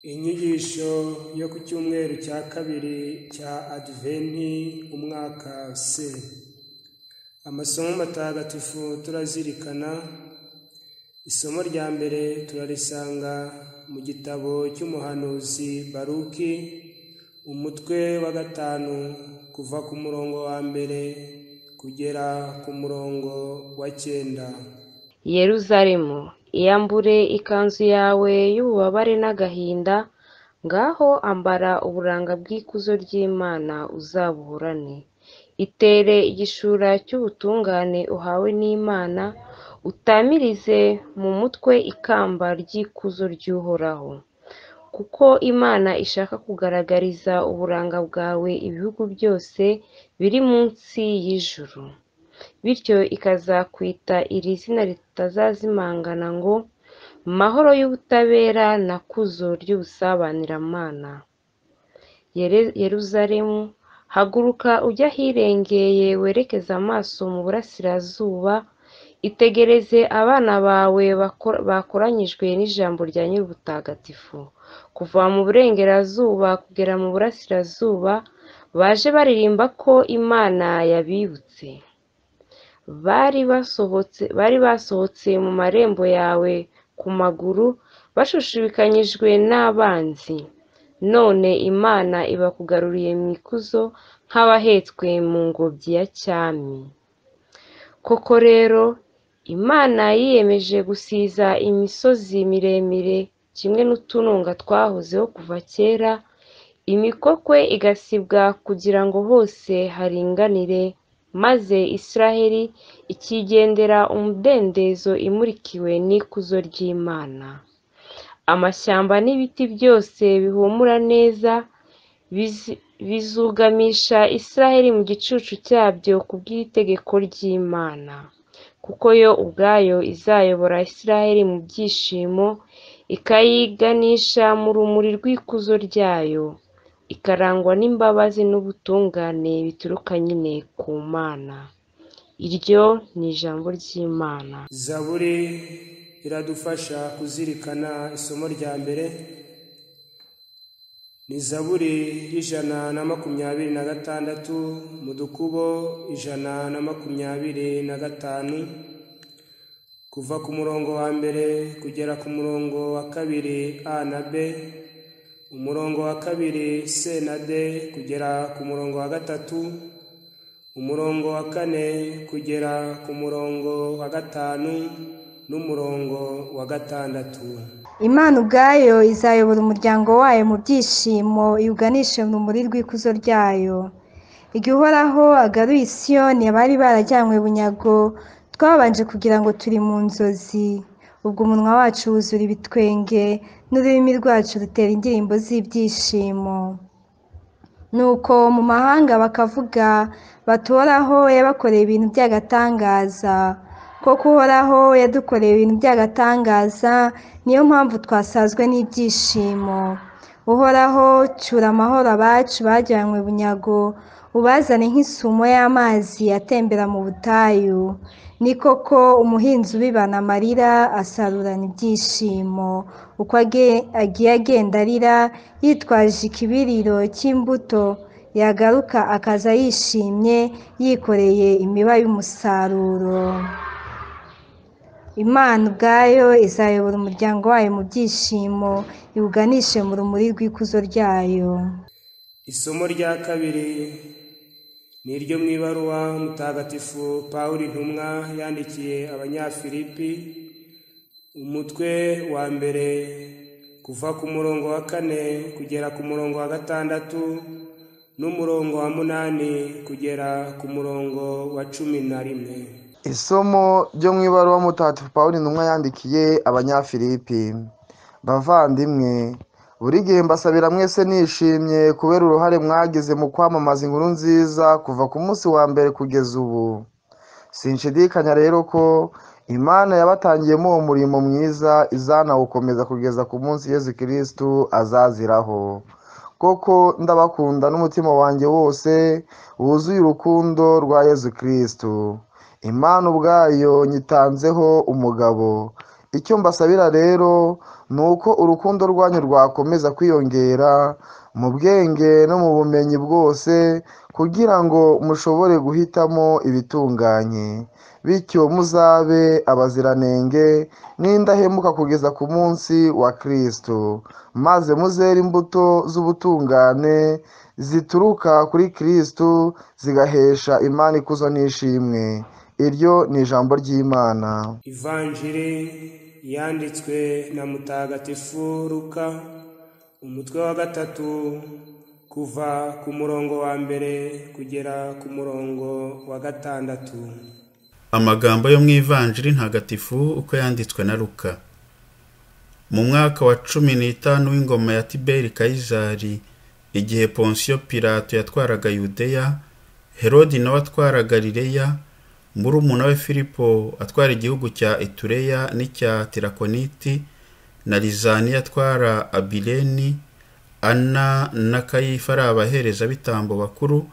Inyigisho yo ku cyumweru cya kabiri cya Adventi umwaka C. Amasomo matagatifu turazirikana. Isomo rya mbere turarisanga mu gitabo cy'umuhanuzi Baruki, umutwe wa 5 kuva ku murongo wa mbere kugera ku murongo wa 9. Yeruzalemu, iyambure ikanzu yawe y'ububabare n'agahinda, ngaho ambara uburanga bw'ikuzo ry'Imana uzabuhorane. Itere igishura cy'ubutungane uhawe n'Imana, utamirize mu mutwe ikamba ry'ikuzo ry'Uhoraho. Kuko Imana ishaka kugaragariza uburanga bwawe ibihugu byose biri munsi y'ijuru. Bityo ikazakwita iri zina ritazazimangana ngo mahoro y'ubutabera na kuzo ry'ubusabaniramana. Yeruzalemu, haguruka ujya ahirengeye werekeze amaso mu burasirazuba, itegereze abana bawe bakoranyijwe n'ijambo rya Nyir'ubutagatifu. Kuva mu burengerazuba kugera mu burasirazuba, baje baririmba ko Imana yabibutse. Bari basohotse mu marembo yawe ku maguru, bashushubikanyijwe n'abanzi. None Imana ibakugaruriye mu ikuzo nk'abahetswe mu ngobyi ya cyami. Koko rero, Imana yiyemeje gusiza imisozi miremire kimwe n'utununga twahozeho kuva kera, imikokwe igasibwa kugira ngo hose haringanire, maze Israheli ikigendera umudendezo imurikiwe n'ikuzo ry'Imana. Amashyamba n'ibiti byose bihumura neza bizugamisha Israheli mu gicucu cyabyo kubw'itegeko ry'Imana. Kuko yo ubwayo izayobora Israheli mu byishimo, ikayiganisha mu rumuri rw'ikuzo ryayo, ikarangwa n'imbabazi n'ubutungane bituruka nyine ku Mana. Iryo ni ijambo ry'Imana. Zaburi iradufasha kuzirikana isomo rya mbere. Ni Zaburi y'126 mu dukubo 125, kuva ku murongo wa mbere kugera ku murongo wa 2 A na B, umurongo wa 2 C na D kugera ku murongo wa 3, umurongo wa 4 kugera ku murongo wa 5 n'umurongo wa 6. Imana ubwayo izayobora umuryango wayo mu byishimo, iwuganishe mu rumuri rw'ikuzo ryayo. Igihe Uhoraho agaruye i Siyoni abari barajyanywe bunyago, twabanje kugira ngo turi mu nzozi. Ubwo umunwa wacu wuzura ibitwenge n'ururimi rwacu rutera indirimbo z'ibyishimo. Nuko mu mahanga bakavuga bati Uhoraho yabakoreye ibintu by'agatangaza. Koko Uhoraho yadukoreye ibintu by'agatangaza, niyo mpamvu twasazwe n'ibyishimo. Uhoraho, cyura amahoro abacu bajyanywe bunyago, ubazane nk'isumo y'amazi atembera mu butayu. Ni koko umuhinzi ubibana amarira asarurana ibyishimo, uko agiye agenda arira yitwaje ikibiriro cy'imbuto, yagaruka akaza yishimye yikoreye imiba y'umusaruro. Imana ubwayo izayobora umuryango wayo mu byishimo, iwuganishe mu rumuri rw'ikuzo ryayo. Isomo rya kabiri ni iryo mu ibaruwa mutagatifu Pawulo intumwa yandikiye Abanyafilipi, umutwe wa mbere kuva ku murongo wa 4 kugera ku murongo wa 6 n'umurongo wa 8 kugera ku murongo wa 11. Isomo ryo mu ibaruwa mutagatifu Pawulo intumwa yandikiye Abanyafilipi. Bavandimwe, buri gihe mbasabira mwese nishimye kubera uruhare mwagize mu kwamamaza inkuru nziza kuva ku munsi wa mbere kugeza ubu. Sinshidikanya rero ko Imana yabatangiyemo uwo murimo mwiza izanawukomeza kugeza ku munsi Yezu Kristu azaziraho. Koko ndabakunda n'umutima wanjye wose wuzuye urukundo rwa Yezu Kristu. Imana ubwayo nyitanzeho umugabo. Icyo mbasabira rero nuko urukundo rwanyu rwakomeza kwiyongera mu bwenge no mu bumenyi bwose, kugira ngo mushobore guhitamo ibitunganye, bityo muzabe abaziranenge n'indahemuka kugeza ku munsi wa Kristo, maze muzere imbuto z'ubutungane zituruka kuri Kristo, zigahesha Imana ikuzo n'ishimwe. Iryo ni ijambo ry'Imana. Ivanjiri yanditswe na Mutagatifu Luka, umutwe wa 3, kuva ku murongo wa 1 kugera ku murongo wa 6. Amagambo yo mu Ivanjiri ntagatifu uko yanditswe na Luka. Mu mwaka wa 15 w'ingoma ya Tiberi Kayizari, igihe Ponsiyo Pilato yatwaraga Yudeya, Herodi nawe atwara Galileya, murumuna we Filipo atwara igihugu cya Itureya n'icya Tirakoniti, na Lizani atwara Abileni, Ana na Kayifa ari abaherezabitambo bakuru,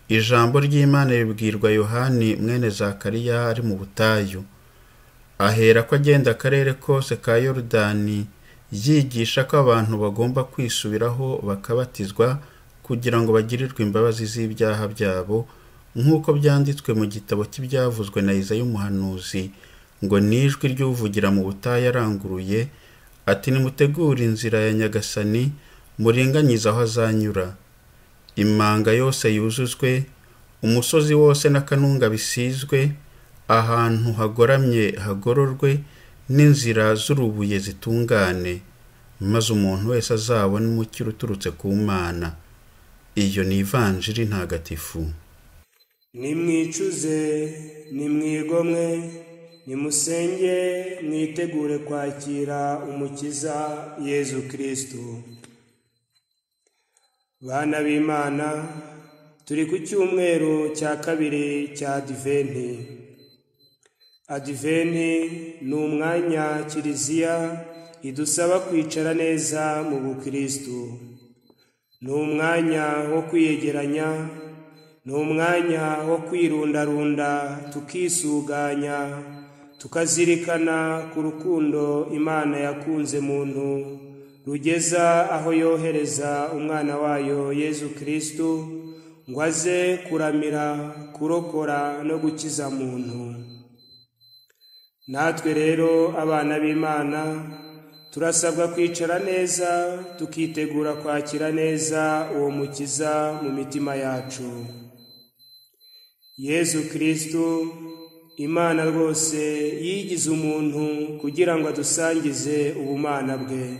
ijambo ry'Imana ribwirwa Yohani mwene Zakariya ari mu butayu. Ahera ko agenda akarere kose ka Yorodani, yigisha ko abantu bagomba kwisubiraho bakabatizwa kugira ngo bagirirwe imbabazi z'ibyaha byabo, nk'uko byanditswe mu gitabo cy'ibyavuzwe na Izaya umuhanuzi, ngo nijwi ry'uvugira mu butayu aranguruye ati, nimutegure inzira ya Nyagasani, muringanyize aho azanyura. Imanga yose yuzuzwe, umusozi wose n'akanunga bisizwe, ahantu hagoramye hagororwe, n'inzira z'urubuye zitungane, maze umuntu wese azabona umukiro uturutse ku Mana. Iyo ni Ivanjiri ntagatifu. Nimwicuze, nimwigomwe, nimusenge, mwitegure kwakira Umukiza Yezu Kristo. Bana b'Imana, turi ku cyumweru cya 2 cya Adiventi. Adiventi ni umwanya Kiliziya idusaba kwicara neza mu Bukristo. Ni umwanya wo kwiyegeranya, ni umwanya wo kwirundarunda tukisuganya, tukazirikana ku rukundo Imana yakunze muntu, rugeza aho yohereza umwana wayo Yezu Kristo ngo aze kuramira, kurokora no gukiza muntu. Natwe rero abana b'Imana turasabwa kwicara neza, tukitegura kwakira neza uwo mukiza mu mitima yacu. Yezu Kristo, Imana rwose yigize umuntu kugira ngo adusangize ubumana bwe.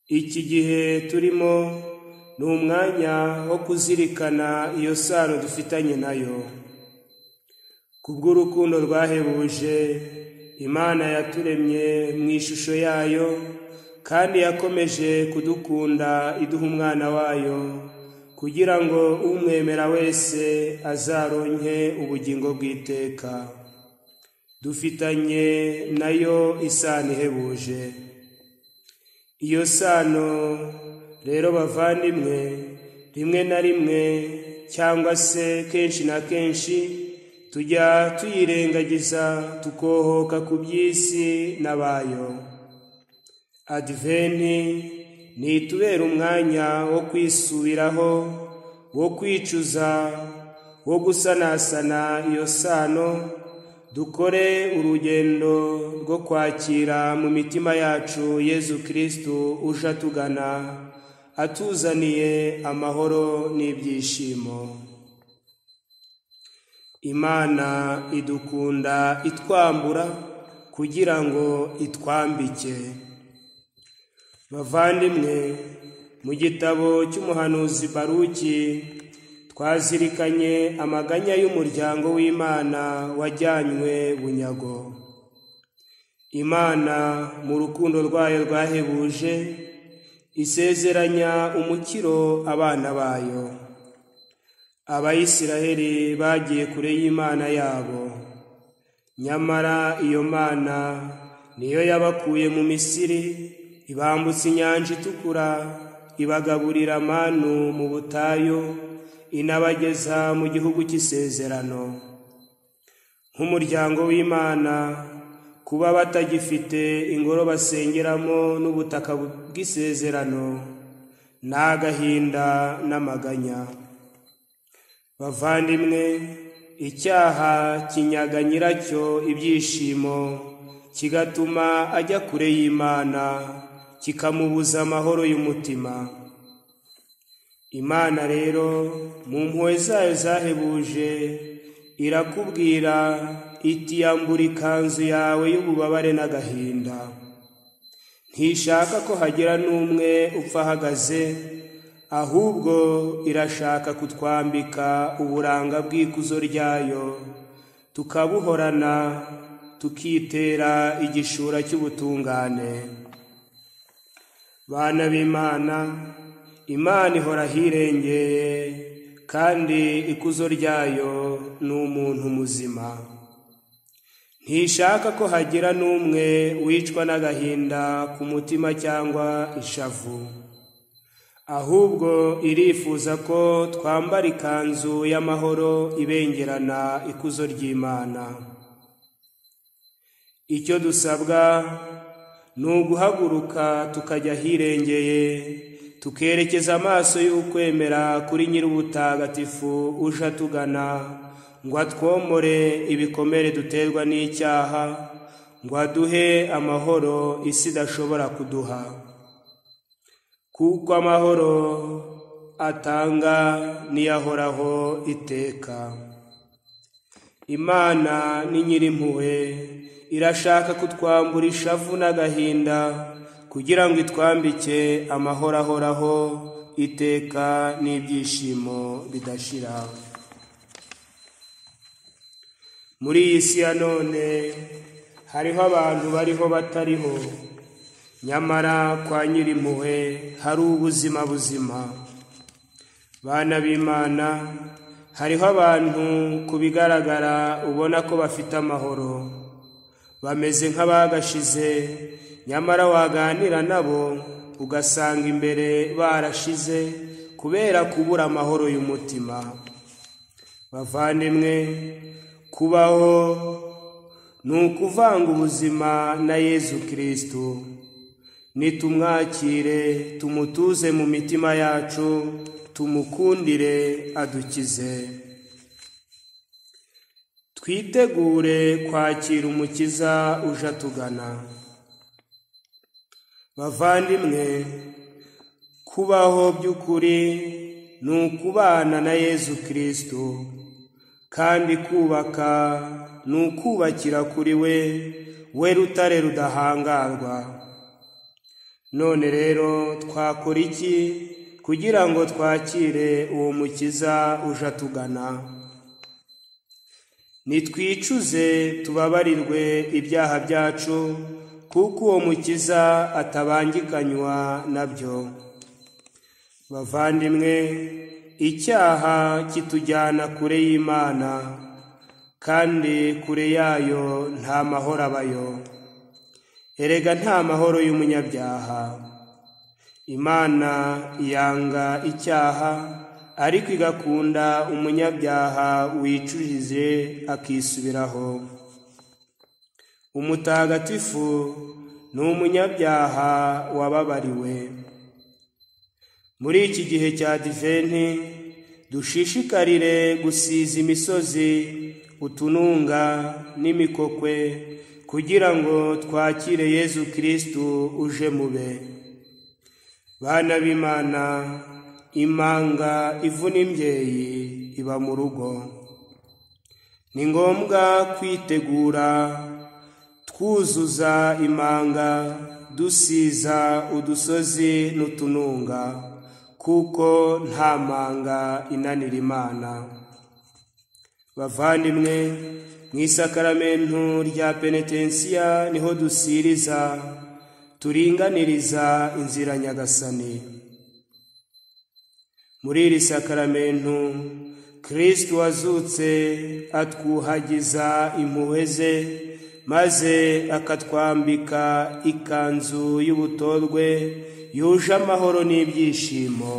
Iki gihe turimo ni umwanya wo kuzirikana iyo sano dufitanye nayo. Kubw'urukundo rwahebuje, Imana yaturemye mu ishusho yayo, kandi yakomeje kudukunda iduha umwana wayo, kugira ngo umwemera wese azaronke ubugingo bw'iteka. Dufitanye nayo isano ihebuje. Iyo sano rero bavandimwe, rimwe na rimwe cyangwa se kenshi na kenshi tujya tuyirengagiza, tukohoka ku by'isi n'abayo. Adiventi ni itubera umwanya wo kwisubiraho, wo kwicuza, wo gusanasana iyo sano, dukore urugendo rwo kwakira mu mitima yacu Yezu Kristo uje atugana, atuzaniye amahoro n'ibyishimo. Imana idukunda itwambura kugira ngo itwambike. Bavandimwe, mu gitabo cy'umuhanuzi Baruki twazirikanye amaganya y'umuryango w'Imana wajyanywe bunyago. Imana mu rukundo rwayo rwahebuje isezeranya umukiro abana bayo. Abayisiraheli bagiye kure y'Imana yabo, nyamara iyo Mana niyo yabakuye mu Misiri, ibambutsa inyanja itukura, ibagaburira manu mu butayu, inabageza mu gihugu cy'isezerano. Nk'umuryango w'Imana, kuba batagifite ingoro basengeramo n'ubutaka bw'isezerano n'agahinda n'amaganya. Bavandimwe, icyaha kinyaga nyiracyo ibyishimo, kigatuma ajya kure y'Imana, kikamubuza amahoro y'umutima. Imana rero mu mpuhwe zayo zahebuje irakubwira iti yambura ikanzu yawe y'ububabare n'agahinda. Ntishaka ko hagira n'umwe upfa ahagaze, ahubwo irashaka kutwambika uburanga bw'ikuzo ryayo, tukabuhorana, tukitera igishura cy'ubutungane. Bana b'Imana, Imana ihora hirengeye, kandi ikuzo ryayo ni umuntu muzima. Ntishaka ko hagira n'umwe wicwa n'agahinda ku mutima cyangwa ishavu, ahubwo irifuza ko twambara ikanzu y'amahoro ibengerana ikuzo ry'Imana. Icyo dusabwa ni uguhaguruka tukajya hirengeye, tukerekeza amaso y'ukwemera kuri Nyir'ubutagatifu uje atugana, ngo atwomore ibikomere duterwa n'icyaha, ngo aduhe amahoro isi idashobora kuduha. Kuko amahoro atanga niyahoraho iteka. Imana ni Nyir'impuhwe, irashaka kutwambura ishavu n'agahinda, kugira ngo itwambike amahoro ahoraho iteka n'ibyishimo bidashira. Muri iyi si ya none hariho abantu bariho batariho, nyamara kwa Nyir'impuhwe hari ubuzima buzima. Bana b'Imana, hariho abantu ku bigaragara ubona ko bafite amahoro, bameze nk'abagashize, nyamara waganira nabo ugasanga imbere barashize kubera kubura amahoro y'umutima. Bavandimwe, kubaho ni ukuvanga ubuzima na Yezu Kristo. Nitumwakire, tumutuze mu mitima yacu, tumukundire adukize. Twitegure kwakira Umukiza uje atugana. Bavandimwe, kubaho by'ukuri ni ukubana na Yezu Kristo, kandi kubaka ni ukubakira kuri we rutare rudahangarwa. None rero twakora iki kugira ngo twakire uwo Mukiza uje atugana? Nitwicuze tubabarirwe ibyaha byacu, kuko uwo Mukiza atabangikanywa nabyo. Bavandimwe, icyaha kitujyana kure y'Imana, kandi kure yayo nta mahoro abayo. Erega nta mahoro y'umunyabyaha. Imana yanga icyaha, ariko igakunda umunyabyaha wicujije akisubiraho. Umutagatifu ni umunyabyaha wababariwe. Muri iki gihe cya Adiventi, dushishikarire gusiza imisozi, utununga n'imikokwe, kugira ngo twakire Yezu Kristo uje mube. Bana b'Imana, imanga ivuna imbyeyi iba mu rugo. Ni ngombwa kwitegura, twuzuza imanga, dusiza udusozi n'utununga, kuko nta manga inanira Imana. Bavandimwe, mu isakaramentu rya penetensiya niho dusiriza, turinganiriza inzira Nyagasani. Muri iri sakaramentu, Kristo wazutse atwuhagiza impuhwe ze, maze akatwambika ikanzu y'ubutorwe yuje amahoro n'ibyishimo.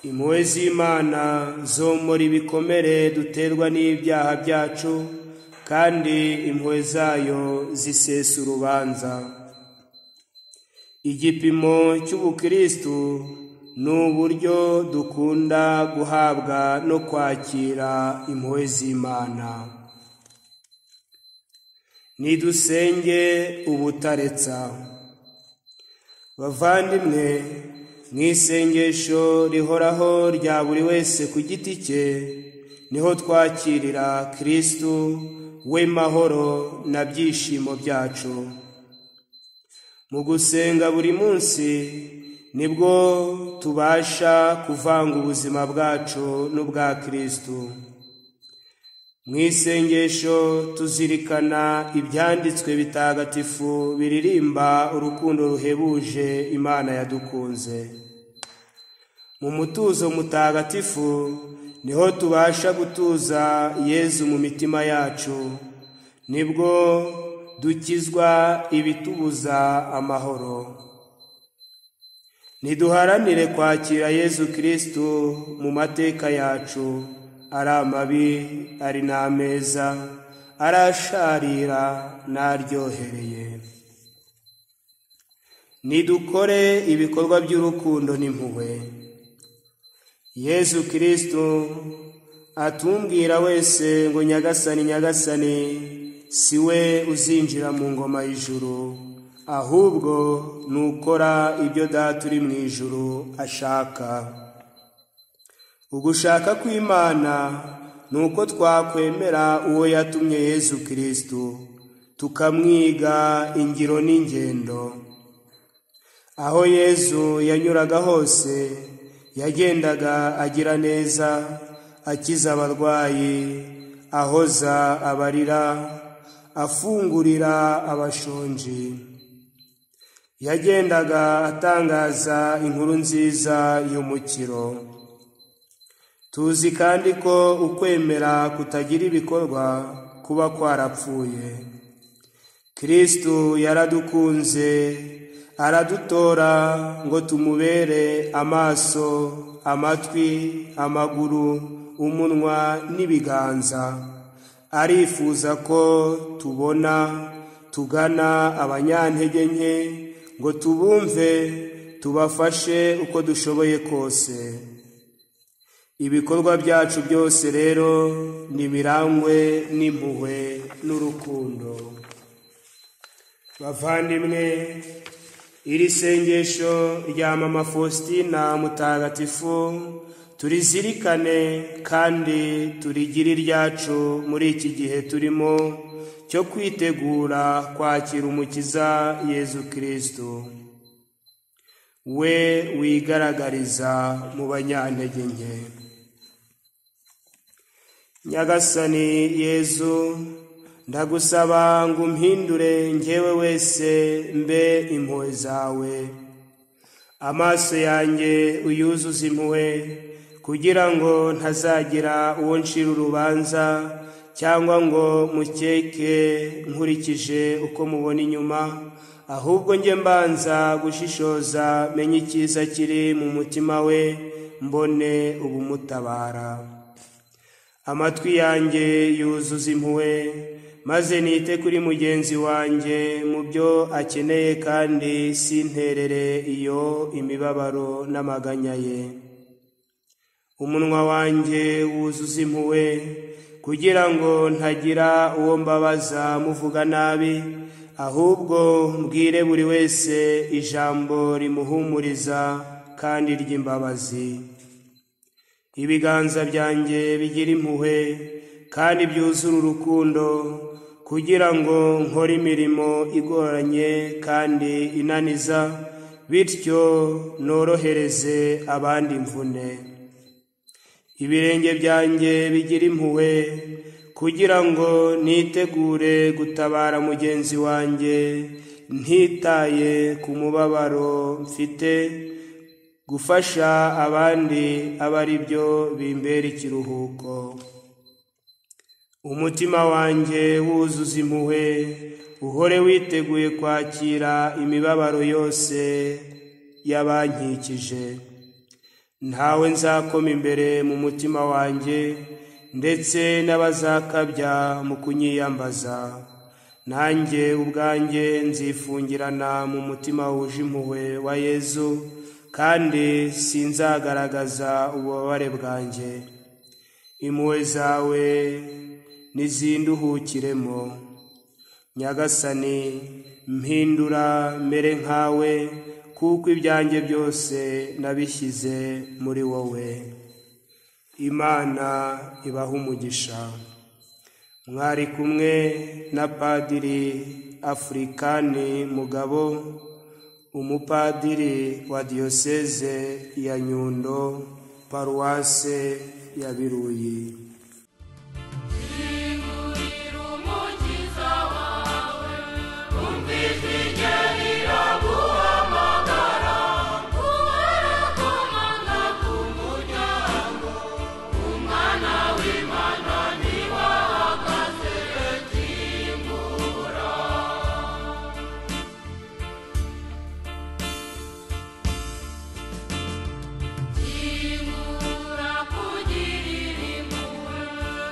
Impuhwe z'Imana zomora ibikomere duterwa n'ibyaha byacu, kandi impuhwe zayo zisesa urubanza. Igipimo cy'ubukristu ni uburyo dukunda guhabwa no kwakira impuhwe z'Imana. Nidusenge ubutaretsa. Bavandimwe, mu isengesho rihoraho rya buri wese ku giti cye, niho twakirira Kristu we mahoro na byishimo byacu. Mu gusenga buri munsi nibwo tubasha kuvanga ubuzima bwacu n'ubwa Kristu. Mu isengesho tuzirikana ibyanditswe bitagatifu biririmba urukundo ruhebuje Imana yadukunze. Mu mutuzo mutagatifu niho tubasha gutuza Yezu mu mitima yacu, nibwo dukizwa ibitubuza amahoro. Niduharanire kwakira Yezu Kristu mu mateka yacu, ari amabi, ari n'ameza, arasharira n'aryohereye. Nidukore ibikorwa by'urukundo n'impuhwe. Yezu Kristu atumbwira wese ngo nyagasani nyagasani, si we uzinjira mu ngoma y'ijuru, ahubwo nukora ibyo Data uri mu ijuru ashaka. Ugushaka kw'Imana ni uko twakwemera uwo yatumye Yezu Kristu, tukamwiga ingiro n'ingendo. Aho Yezu yanyuraga hose, yagendaga agira neza, akiza abarwayi, ahoza abarira, afungurira abashonji. Yagendaga atangaza inkuru nziza y'umukiro. Tuzi kandi ko ukwemera kutagira ibikorwa kuba kwarapfuye. Kristu yaradukunze, aradutora ngo tumubere amaso, amatwi, amaguru, umunwa n'ibiganza. Arifuza ko tubona, tugana abanyantege nke, ngo tubumve, tubafashe uko dushoboye kose. Ibikorwa byacu byose rero nibirangwe n'impuhwe n'urukundo. Bavandimwe, iri sengesho rya Mama Faustina mutagatifu turizirikane kandi turigire iryacu muri iki gihe turimo cyo kwitegura kwakira Umukiza Yezu Kristu, we wigaragariza mu banyantege nke. Nyagasani Yezu, ndagusaba ngo umpindure njyewe wese mbe impuhwe zawe. Amaso yanjye uyuzuze impuhwe, kugira ngo ntazagira uwo ncira urubanza, cyangwa ngo mukeke nkurikije uko mubona inyuma, ahubwo njye mbanza gushishoza, menye icyiza kiri mu mutima we, mbone ubumutabara. Amatwi yanjye yuzuza impuhwe, maze nite kuri mugenzi wanjye mu byo akeneye, kandi sinterere iyo imibabaro n'amaganya ye. Umunwa wanjye wuzuza impuhwe, kugira ngo ntagira uwo mbabaza muvuga nabi, ahubwo mbwire buri wese ijambo rimuhumuriza kandi ry'imbabazi. Ibiganza byanjye bigira impuhwe kandi byuzura urukundo, kugira ngo nkore imirimo igoranye kandi inaniza, bityo norohereze abandi imvune. Ibirenge byanjye bigira impuhwe, kugira ngo nitegure gutabara mugenzi wanjye, ntitaye ku mubabaro mfite, gufasha abandi aba ari byo bimbera ikiruhuko. Umutima wanjye wuzuza impuhwe, uhore witeguye kwakira imibabaro yose y'abankikije. Ntawe nzakoma imbere mu mutima wanjye, ndetse n'abazakabya mu kunyiyambaza. Nanjye ubwanjye nzifungirana mu mutima wuje impuhwe wa Yezu, kandi sinzagaragaza ububabare bwanjye. Impuhwe zawe nizinduhukiremo. Nyagasani, mpindura mere nkawe, kuko ibyanjye byose nabishyize muri wowe. Imana ibaha umugisha. Mwari kumwe na Padiri Afrikani Mugabo, umupadiri wa Diyoseze ya Nyundo, Paruwase ya Biruyi.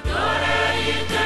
Dore